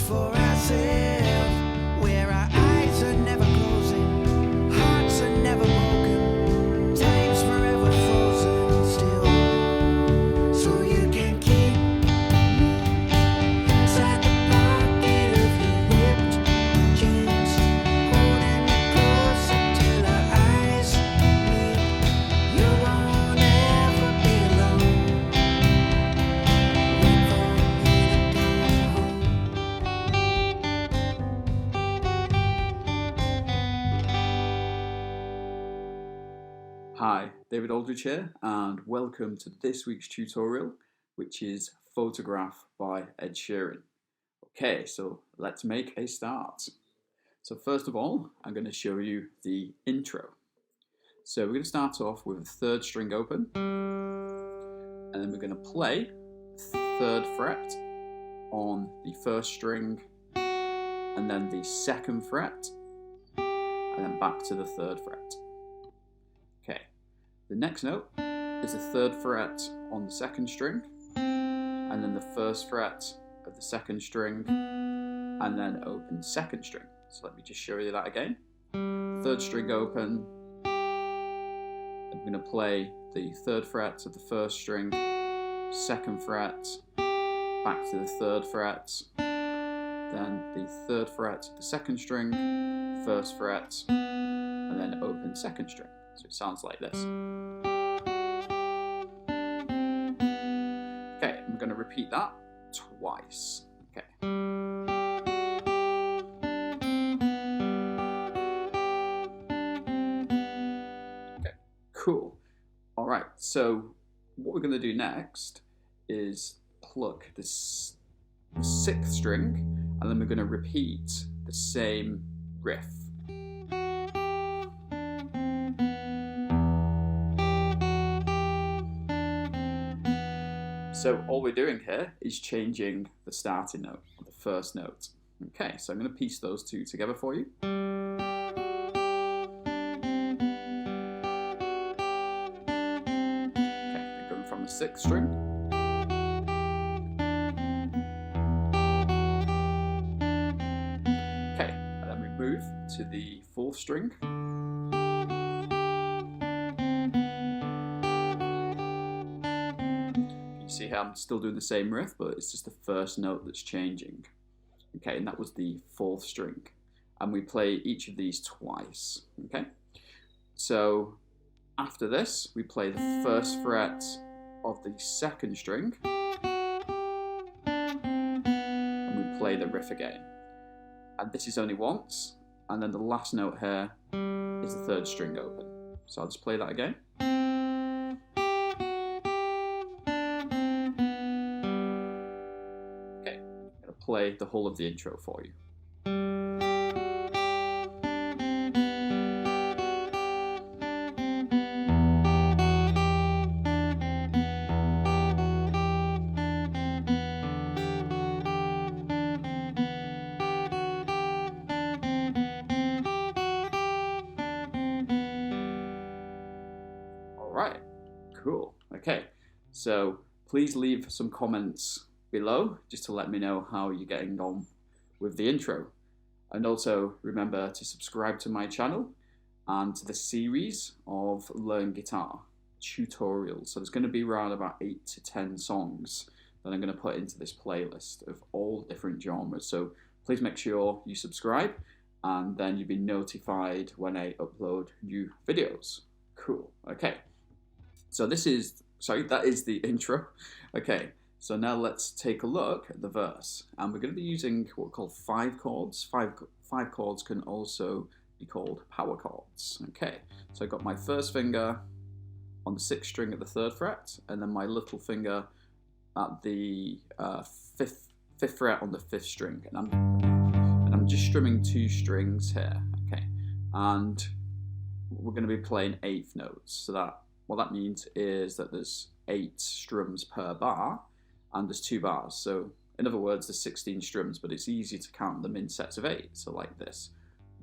for ourselves, where our eyes are never closing, hearts are never broken, time's forever frozen still. So you can keep me inside the pocket of your ripped jeans, holding me closer till our eyes meet. You won't ever be alone without me to Hi, David Aldridge here, and welcome to this week's tutorial, which is Photograph by Ed Sheeran. Okay, so let's make a start. So first of all, I'm going to show you the intro. So we're going to start off with a third string open, and then we're going to play third fret on the first string, and then the second fret, and then back to the third fret. Okay, the next note is the third fret on the second string, and then the first fret of the second string, and then open second string. So let me just show you that again. Third string open, I'm going to play the third fret of the first string, second fret, back to the third fret, then the third fret of the second string, first fret, and then open second string. So it sounds like this. Okay, I'm going to repeat that twice. Okay. Okay, cool. All right, so what we're going to do next is pluck the sixth string, and then we're going to repeat the same riff. So all we're doing here is changing the starting note, or the first note. Okay, so I'm going to piece those two together for you. Okay, going from the sixth string. Okay, and then we move to the fourth string. See how I'm still doing the same riff, but it's just the first note that's changing. Okay, and that was the fourth string. And we play each of these twice. Okay, so after this, we play the first fret of the second string, and we play the riff again. And this is only once, and then the last note here is the third string open. So I'll just play that again. Play the whole of the intro for you. All right, cool. Okay, so please leave some comments below just to let me know how you're getting on with the intro, and also remember to subscribe to my channel and to the series of Learn Guitar tutorials. So there's going to be around about 8 to 10 songs that I'm going to put into this playlist of all different genres, so please make sure you subscribe, and then you'll be notified when I upload new videos. Cool. Okay, so that is the intro. Okay, so now let's take a look at the verse, and we're going to be using what we call 5 chords. Five chords can also be called power chords. Okay, so I've got my first finger on the 6th string at the 3rd fret, and then my little finger at the 5th fret on the 5th string, and I'm just strumming 2 strings here. Okay, and we're going to be playing 8th notes. So what that means is that there's 8 strums per bar, and there's 2 bars. So in other words, there's 16 strums, but it's easy to count them in sets of 8. So like this: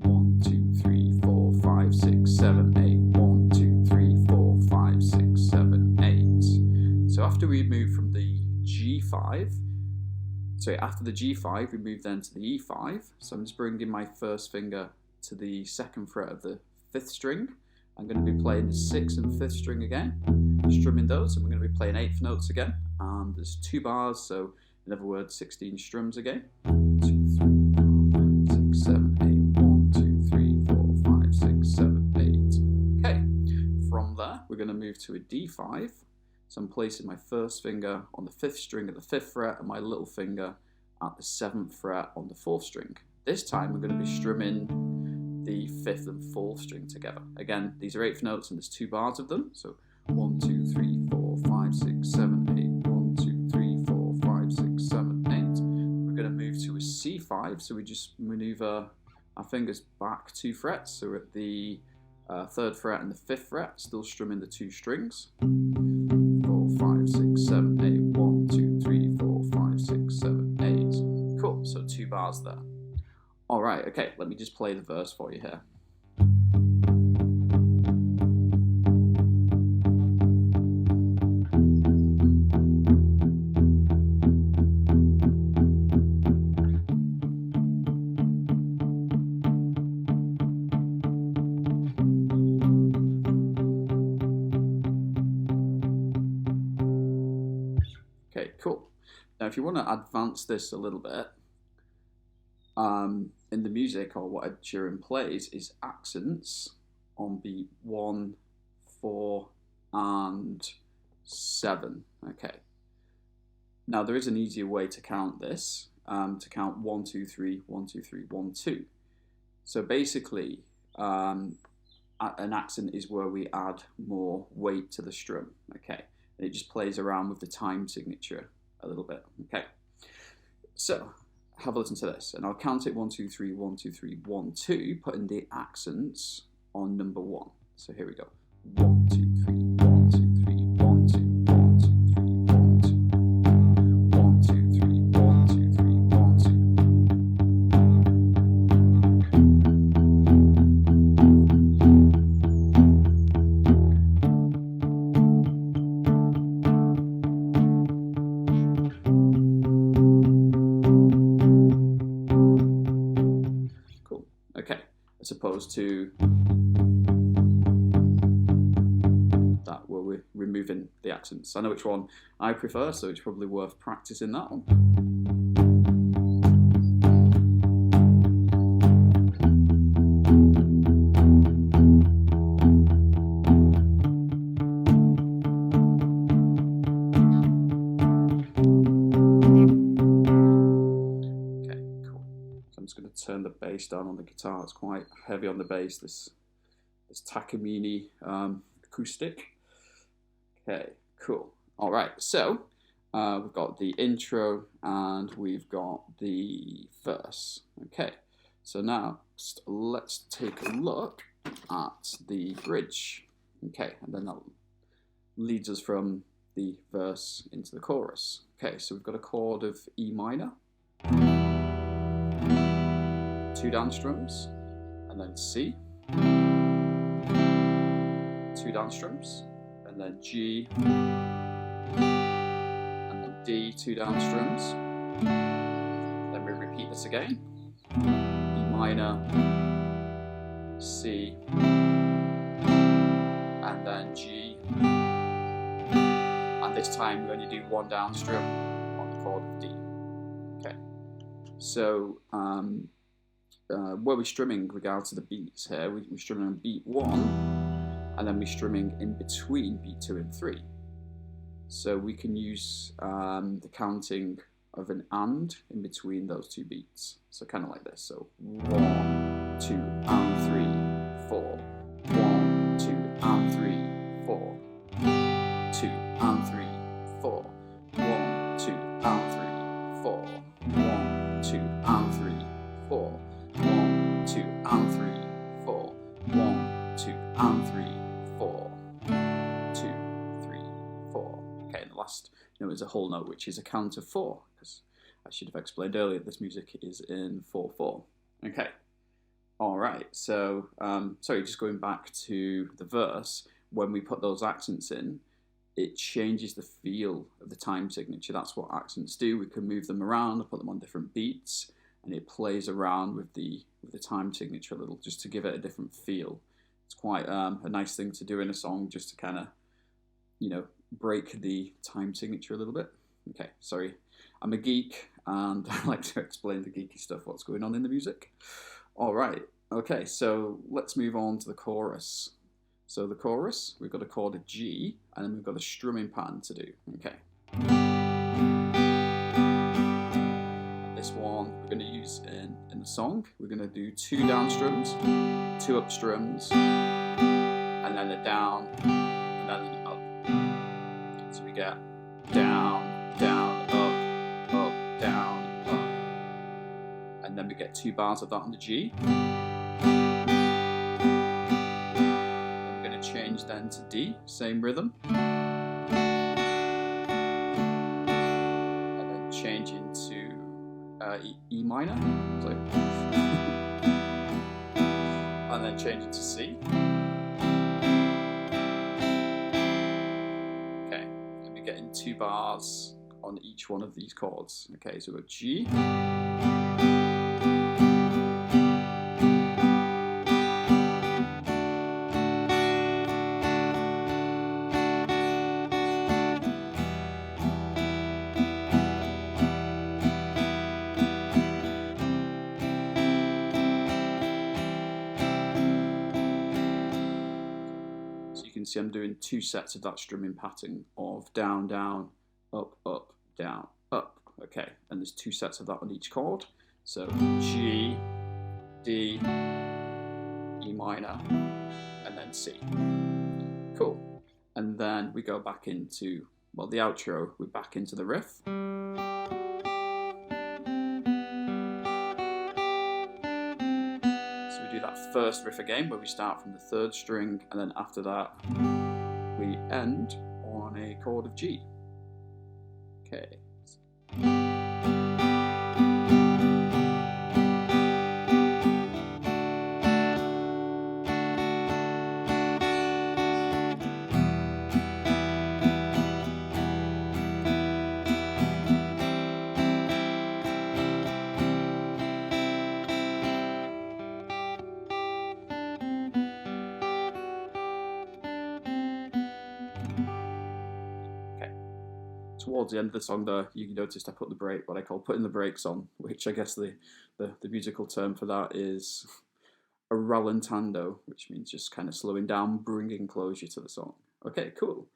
1, 2, 3, 4, 5, 6, 7, 8. 1, 2, 3, 4, 5, 6, 7, 8. So after we move from the G5 So after the G5, we move then to the E5. So I'm just bringing my first finger to the 2nd fret of the 5th string. I'm going to be playing the 6th and 5th string again, strumming those, and we're going to be playing 8th notes again. And there's 2 bars, so in other words, 16 strums again. 1, 2, 3, 4, 5, 6, 7, 8. 1, 2, 3, 4, 5, 6, 7, 8. Okay. From there, we're going to move to a D5. So I'm placing my first finger on the 5th string at the 5th fret and my little finger at the 7th fret on the 4th string. This time we're going to be strumming the 5th and 4th string together. Again, these are 8th notes and there's 2 bars of them. So 1, 2, 3, 4, 5, 6, 7, 8. 1, 2, 3, 4, 5, 6, 7, 8. We're going to move to a C5. So we just maneuver our fingers back 2 frets. So we're at the 3rd fret and the 5th fret, still strumming the 2 strings. 4, 5, 6, 7, 8. 1, 2, 3, 4, 5, 6, 7, 8. Cool, so 2 bars there. Alright, okay, let me just play the verse for you here. Okay, cool. Now, if you want to advance this a little bit, in the music, or what Ed Sheeran plays, is accents on beat 1, 4, and 7. Okay. Now, there is an easier way to count this, to count 1, 2, 3, 1, 2, 3, 1, 2. So basically, an accent is where we add more weight to the strum. Okay. And it just plays around with the time signature a little bit. Okay. So have a listen to this, and I'll count it 1, 2, 3, 1, 2, 3, 1, 2, putting the accents on number 1. So here we go. 1, 2, 3, 1, 2, 3, 1, 2, 1, 2, 3, 1, 2. 1, 2, 3, 1, 2, 3, 1, 2. Cool. Okay. As opposed to that where we're removing the accents. I know which one I prefer, so it's probably worth practicing that one. Okay, cool. So I'm just going to turn the bass down on the guitar. It's quite heavy on the bass, this Takamine acoustic. Okay, cool. All right, so we've got the intro and we've got the verse. Okay, so now let's take a look at the bridge. Okay, and then that leads us from the verse into the chorus. Okay, so we've got a chord of E minor, 2 down strums, and then C, 2 down strums, and then G, and then D, 2 down strums. Then we repeat this again. E minor, C, and then G, and this time we only do 1 down strum on the chord of D. Okay, so where we're strumming with regards to the beats here, we're strumming on beat 1, and then we're strumming in between beat 2 and 3. So we can use the counting of an and in between those 2 beats. So kind of like this. So 1, 2, and 3, 4. 1, 2, and 3, 4. 2, and 3, 4. 1, 2, and 3, 4. 1, 2, and 3, 4. 1, 2, and 3, 4. 1, 2, and 3, 4. 2, 3, 4. Okay, and the last note is a whole note, which is a count of 4, because I should have explained earlier this music is in 4/4. Okay, all right. So sorry, just going back to the verse. When we put those accents in, it changes the feel of the time signature. That's what accents do. We can move them around and put them on different beats, and it plays around with the time signature a little, just to give it a different feel. It's quite a nice thing to do in a song, just to kind of, break the time signature a little bit. Okay, sorry, I'm a geek and I like to explain the geeky stuff, what's going on in the music. All right, okay, so let's move on to the chorus. So the chorus, we've got a chord of G, and then we've got a strumming pattern to do. Okay. And this one we're going to use in the song. We're going to do 2 down strums, 2 up strums, and then a down, and then an up. So we get down, down, up, down, up. And then we get 2 bars of that on the G. Change then to D, same rhythm, and then change into E minor, so and then change into C. Okay, and we're getting 2 bars on each one of these chords. Okay, so we've got G, you can see I'm doing 2 sets of that strumming pattern of down, down, up, up, down, up. Okay, and there's 2 sets of that on each chord. So G, D, E minor, and then C. Cool. And then we go back into, well, the outro, we're back into the riff. That first riff again, where we start from the 3rd string, and then after that we end on a chord of G. Okay. Towards the end of the song though, you noticed I put what I call putting the brakes on, which I guess the musical term for that is a rallentando, which means just kind of slowing down, bringing closure to the song. Okay, cool.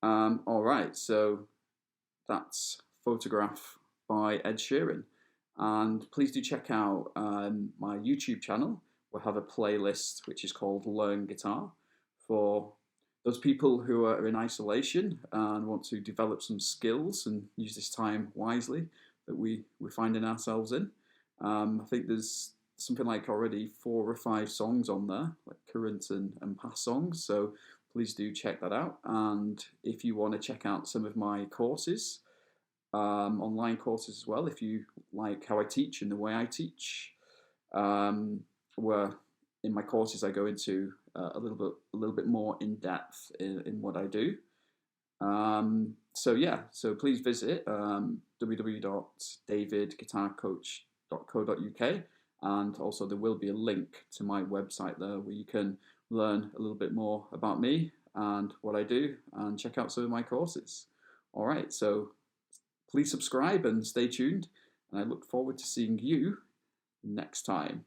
All right, so that's Photograph by Ed Sheeran. And please do check out my YouTube channel. We'll have a playlist which is called Learn Guitar for those people who are in isolation and want to develop some skills and use this time wisely that we're finding ourselves in. I think there's something like already 4 or 5 songs on there, like current and past songs. So please do check that out. And if you want to check out some of my courses, online courses as well, if you like how I teach and the way I teach, where in my courses I go into a little bit more in depth in what I do. So please visit www.davidguitarcoach.co.uk, and also there will be a link to my website there where you can learn a little bit more about me and what I do and check out some of my courses. All right, so please subscribe and stay tuned, and I look forward to seeing you next time.